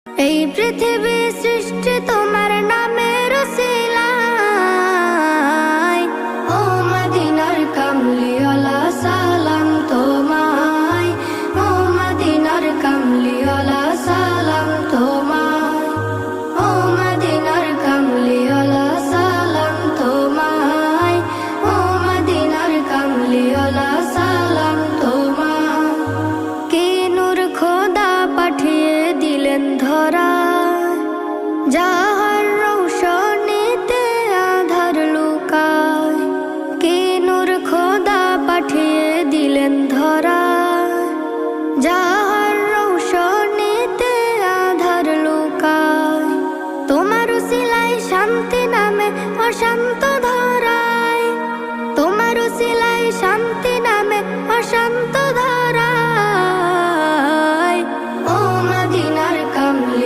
এই পৃথিবী সৃষ্টি তোমার নামের উসিলায়। ও মদিনার কামলিওয়ালা সালাম তোমায়, ও মদিনার কামলিওয়ালা সালাম তোমায়, ও মদিনার কামলিওয়ালা সালাম তোমায়, ও মদিনার কামলিওয়ালা সালাম তোমায়। কে নূর খোদা পাঠিয়ে দিলেন ধরায়, যাহার রৌশনীতে আধার লুকায়। কে নূর খোদা পাঠিয়ে দিলেন ধরায়, যাহার রৌশনীতে আধার লুকায়। তোমার উসিলায় শান্তি নামে অশান্তি